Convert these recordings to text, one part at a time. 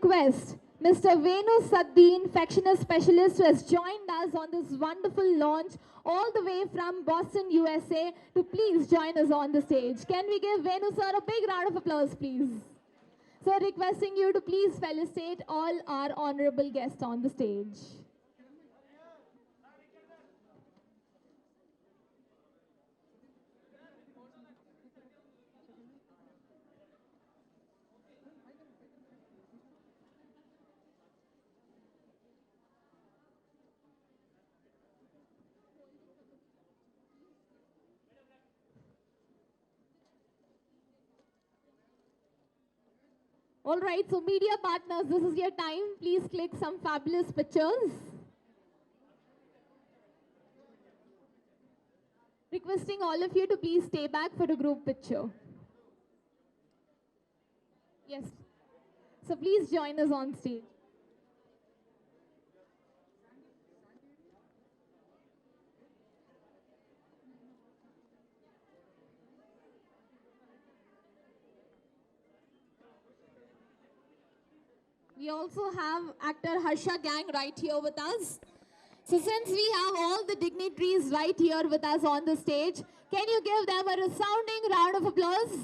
request Mr. Venu Saddi, infectious specialist, who has joined us on this wonderful launch all the way from Boston, USA, to please join us on the stage. Can we give Venu sir a big round of applause, please? Sir, requesting you to please felicitate all our honorable guests on the stage. All right, so media partners, this is your time. Please click some fabulous pictures. Requesting all of you to please stay back for the group picture. Yes. So please join us on stage. We also have actor Harsha Gang right here with us. So since we have all the dignitaries right here with us on the stage, can you give them a resounding round of applause?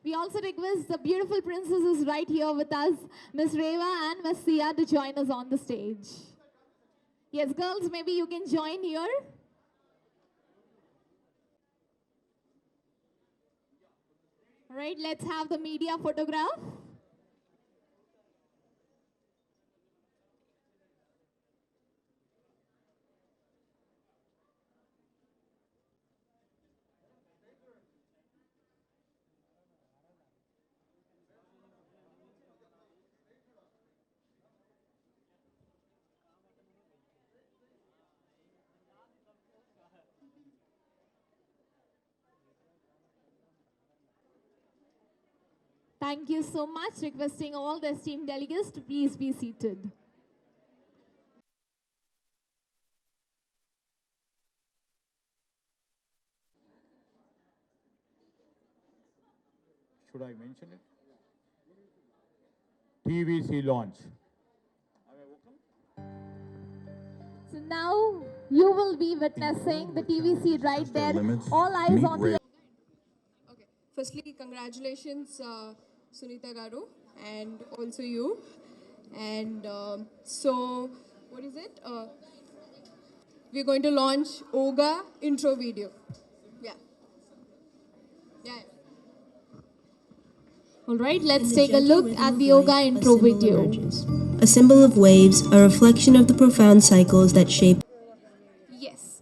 We also request the beautiful princesses right here with us, Miss Reva and Miss Sia, to join us on the stage. Yes, girls, maybe you can join here. All right, let's have the media photograph. Thank you so much. Requesting all the esteemed delegates to please be seated. Should I mention it? TVC launch. So now you will be witnessing the TVC right there. All eyes on the... Okay. Firstly, congratulations, Sunita Garu, and also you. And so, what is it? We're going to launch Oga intro video. Yeah. Yeah. All right, let's take a look at the Oga intro video. A symbol of waves, a reflection of the profound cycles that shape. Yes.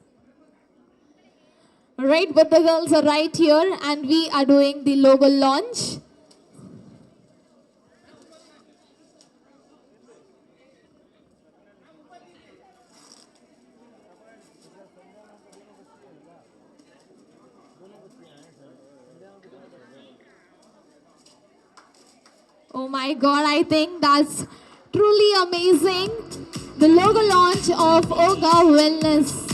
All right, but the girls are right here and we are doing the logo launch. Oh my God, I think that's truly amazing. The logo launch of Oga Wellness.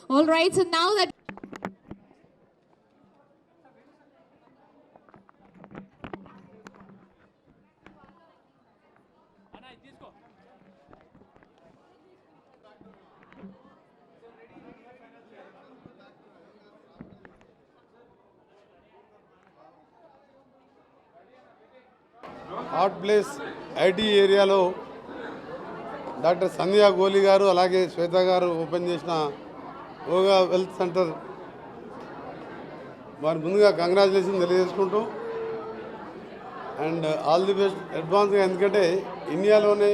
All right, so now that hot place IT ఏరియాలో doctor సంధ్యా గోలి గారు అలాగే శ్వేత గారు open చేసిన yoga wealth centre వారి ముందుగా congratulation తెలియజేసుకుంటూ and all the best అడ్వాన్స్గా, ఎందుకంటే ఇండియాలోనే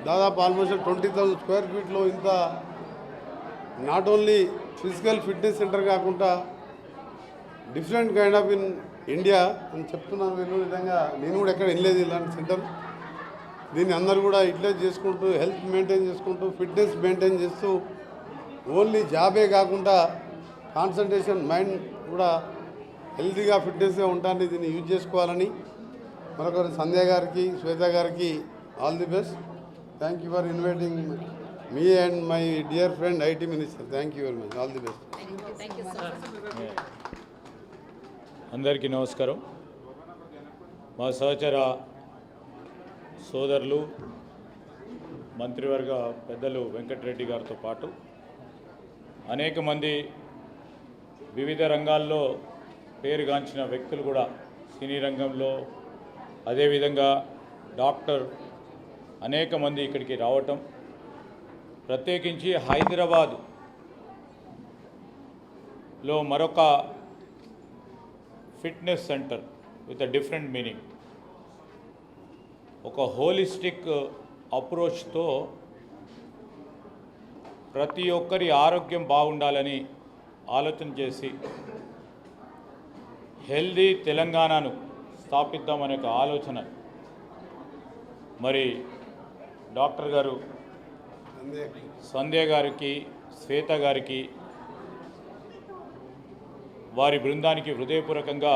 దాదాపు ఆల్మోస్ట్ 20,000 స్క్వేర్ ఫీట్లో ఇంత not only physical fitness centre కాకుండా different kind of in India అని చెప్తున్నాను. వీళ్ళు విధంగా నేను కూడా ఎక్కడ వెళ్ళలేదు ఇలాంటి సెంటర్. దీన్ని అందరూ కూడా ఇట్లే చేసుకుంటూ హెల్త్ మెయింటైన్ చేసుకుంటూ ఫిట్నెస్ మెయింటైన్ చేస్తూ ఓన్లీ జాబే కాకుండా కాన్సన్ట్రేషన్ మైండ్ కూడా హెల్తీగా ఫిట్నెస్గా ఉండడానికి దీన్ని యూజ్ చేసుకోవాలని మరొకరు సంధ్య గారికి శ్వేత గారికి all the best. Thank you for inviting me and my dear friend IT minister. Thank you very much. All the best. అందరికీ నమస్కారం. మా సహచర సోదరులు మంత్రివర్గ పెద్దలు వెంకటరెడ్డి గారితో పాటు అనేక మంది వివిధ రంగాల్లో పేరుగాంచిన వ్యక్తులు కూడా సినీ రంగంలో అదేవిధంగా డాక్టర్ అనేక మంది ఇక్కడికి రావటం, ప్రత్యేకించి హైదరాబాద్లో మరొక fitness centre with a different meaning, ఒక హోలిస్టిక్ అప్రోచ్తో ప్రతి ఒక్కరి ఆరోగ్యం బాగుండాలని ఆలోచన చేసి హెల్దీ తెలంగాణను స్థాపిద్దామనే ఒక ఆలోచన మరి డాక్టర్ గారు సంధ్య గారికి శ్వేత గారికి వారి బృందానికి హృదయపూర్వకంగా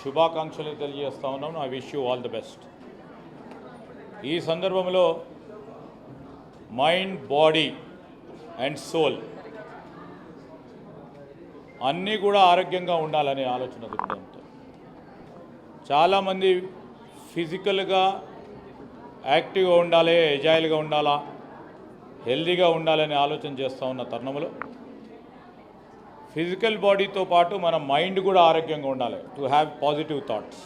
శుభాకాంక్షలు తెలియజేస్తా ఉన్నాను. I wish you all the best. ఈ సందర్భంలో మైండ్, బాడీ అండ్ సోల్ అన్నీ కూడా ఆరోగ్యంగా ఉండాలనే ఆలోచన దృక్పథంతో చాలామంది ఫిజికల్గా యాక్టివ్గా ఉండాలి, ఎజైల్గా ఉండాలా, హెల్దీగా ఉండాలనే ఆలోచన చేస్తూ ఉన్న తరుణంలో ఫిజికల్ బాడీతో పాటు మన మైండ్ కూడా ఆరోగ్యంగా ఉండాలి, to have positive thoughts.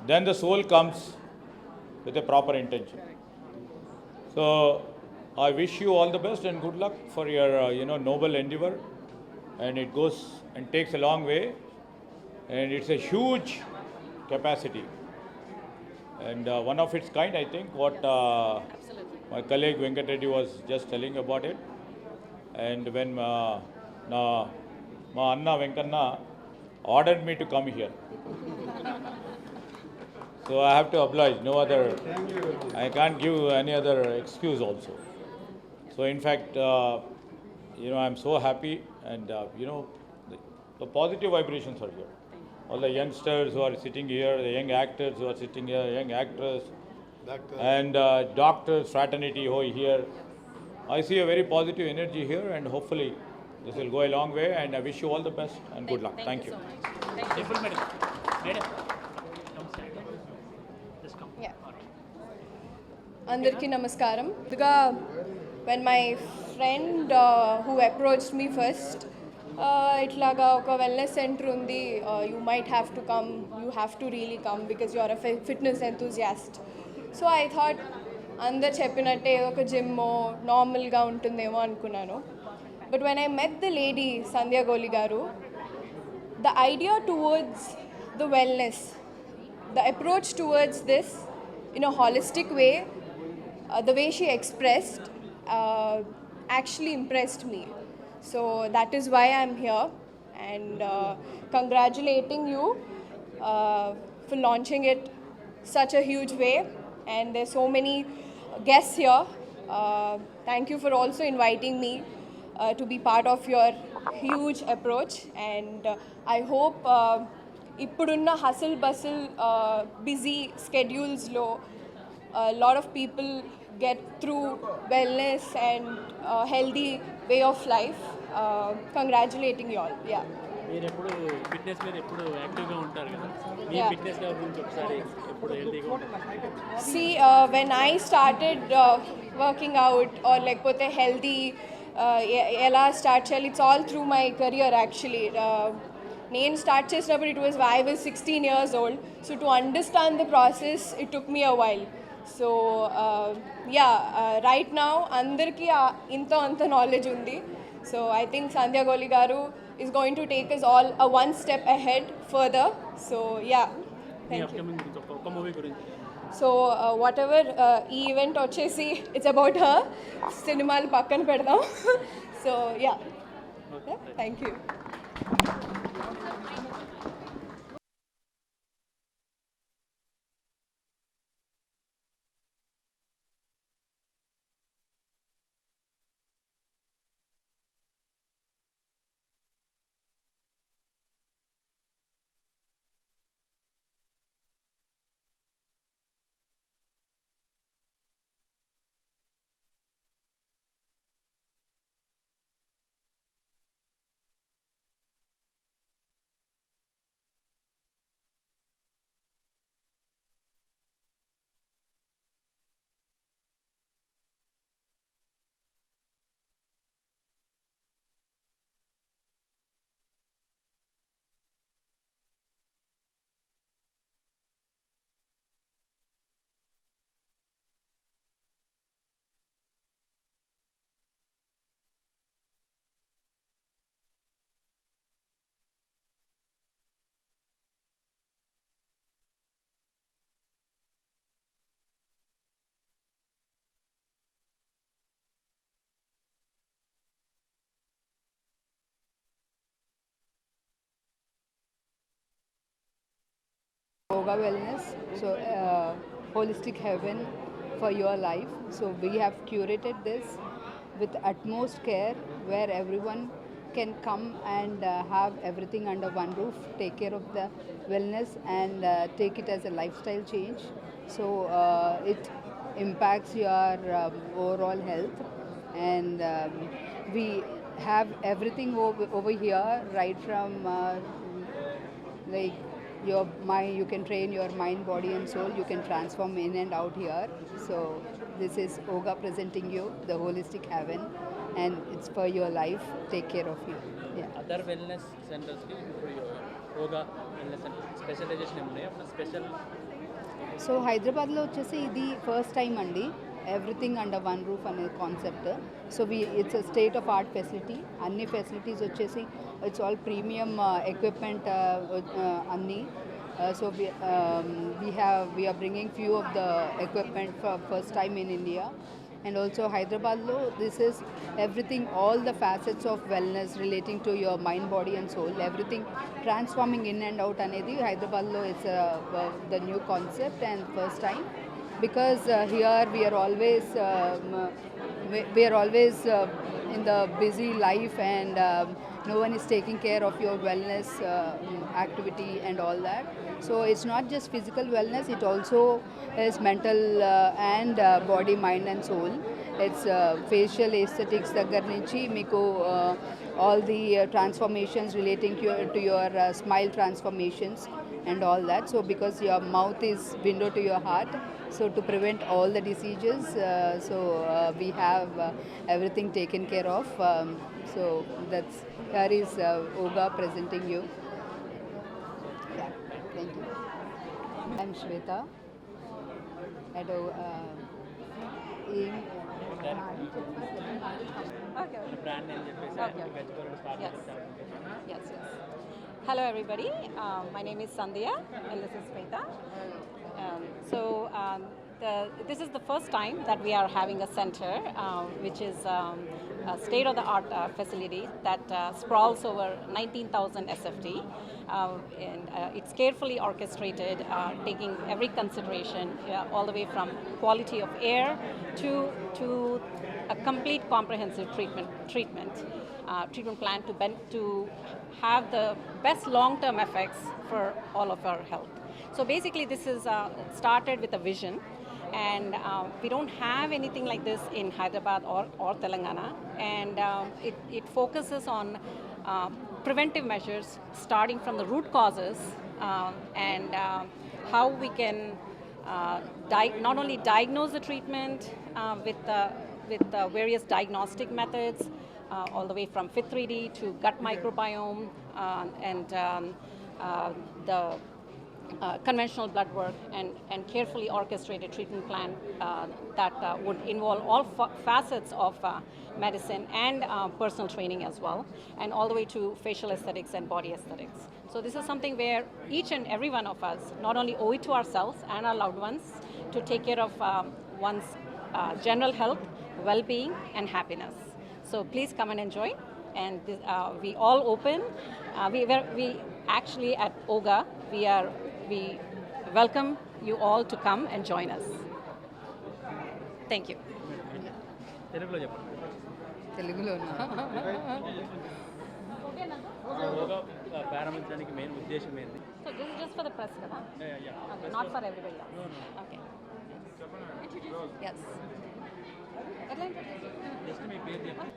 Then the soul comes with a proper intention. So I wish you all the best and good luck for your noble endeavor, and it goes and takes a long way, and it's a huge capacity and one of its kind. I think what my colleague Venkat Reddy was just telling about it, and when ma Anna Venkanna ordered me to come here. So I have to oblige, no other, I can't give any other excuse also. So in fact, I'm so happy, and the positive vibrations are here. All the youngsters who are sitting here, the young actors who are sitting here, young actors, and doctors, fraternity who are here. I see a very positive energy here, and hopefully this will go a long way, and I wish you all the best and good luck. Thank you. Andarki namaskaram. When my friend who approached me first, itlaga oka wellness center undi, you might have to come, you have to really come because you are a fitness enthusiast. So I thought అందరు చెప్పినట్టే ఒక gym నార్మల్గా ఉంటుందేమో అనుకున్నాను. But when I met the lady Sandhya Goli garu, the idea towards the wellness, the approach towards this in a holistic way, the way she expressed actually impressed me. So that is why I'm here, and congratulating you for launching it such a huge way. And there's so many guests here. Thank you for also inviting me to be part of your huge approach, and I hope ippudunna hustle bustle busy schedules lo a lot of people get through wellness and healthy way of life. Congratulating you all. Yeah. మీరు ఎప్పుడు fitness మీద ఎప్పుడు యాక్టివ్గా ఉంటారు కదా, మీ fitness level గురించి ఒకసారి ఎప్పుడు హెల్తీగా ఉంటారు? See, when I started working out or lekapothe healthy ela start cheyali, it's all through my career actually. నేను స్టార్ట్ చేసినప్పుడు it was I was 16 years old, so to understand the process it took me a while. So right now andarki inta anta knowledge undi. So I think Sandhya Goli garu is going to take us all one step ahead further. So thank you. ఒక movie గురించి. So whatever ఈ event వచ్చేసి it's about her, సినిమాలు పక్కన పెడదాం. So thank you. Yoga Wellness, so holistic heaven for your life. So we have curated this with utmost care, where everyone can come and have everything under one roof, take care of the wellness, and take it as a lifestyle change. So it impacts your overall health, and we have everything over here, right from like your mind. You can train your mind, body and soul. You can transform in and out here. So this is Oga presenting you the holistic heaven, and it's for your life. Take care of you. Yeah. Other wellness సెంటర్స్కి ఇప్పుడు yoga wellness centre specialisation ఏమున్నాయి అప్పుడు special so హైదరాబాద్లో వచ్చేసి ఇది first time అండి, everything under one roof అనే concept. So it's state of art facility. అన్ని ఫెసిలిటీస్ వచ్చేసి ఇట్స్ ఆల్ ప్రీమియం ఎక్విప్మెంట్ అన్నీ. So we are bringing few of the equipment for first time in India. And also Hyderabad lo, this is everything, all the facets of wellness relating to your mind, body and soul, everything transforming in and out anedi Hyderabad lo is the new concept and first time, because here we are always in the busy life, and no one is taking care of your wellness activity and all that. So it's not just physical wellness, it also is mental and body, mind and soul. It's facial aesthetics దగ్గర నుంచి మీకు all the transformations relating to your smile transformations and all that. So because your mouth is window to your heart, so to prevent all the diseases, we have everything taken care of. So that's, here is Oga presenting you. Yeah, thank you. I'm Shweta. Brand అని చెప్పేసి గచ్చిబౌలిలో start చేస్తారు. Yes. Hello, everybody. My name is Sandhya, and this is Shweta. This is the first time that we are having a center, which is a state-of-the-art facility that sprawls over 19,000 SFT, and it's carefully orchestrated, taking every consideration, all the way from quality of air to a complete comprehensive treatment plan to have the best long-term effects for all of our health. So basically, this is started with a vision, and we don't have anything like this in Hyderabad or Telangana, and it focuses on preventive measures, starting from the root causes, and how we can not only diagnose the treatment with various diagnostic methods, all the way from FIT3D to gut microbiome, and the conventional blood work, and carefully orchestrated treatment plan that would involve all facets of medicine and personal training as well, and all the way to facial aesthetics and body aesthetics. So this is something where each and every one of us not only owe it to ourselves and our loved ones to take care of one's general health, well-being and happiness. So please come and enjoy. and we all open. We actually at OGA, we welcome you all to come and join us. Thank you. తెలుగులో చెప్పండి. తెలుగులోనా యోగా ప్రారంభించడానికి main ఉద్దేశం ఏంటి? So this is just for the press, kada? Okay, not for everybody else. Okay. Yes. Just మీ పేరు చెప్పండి.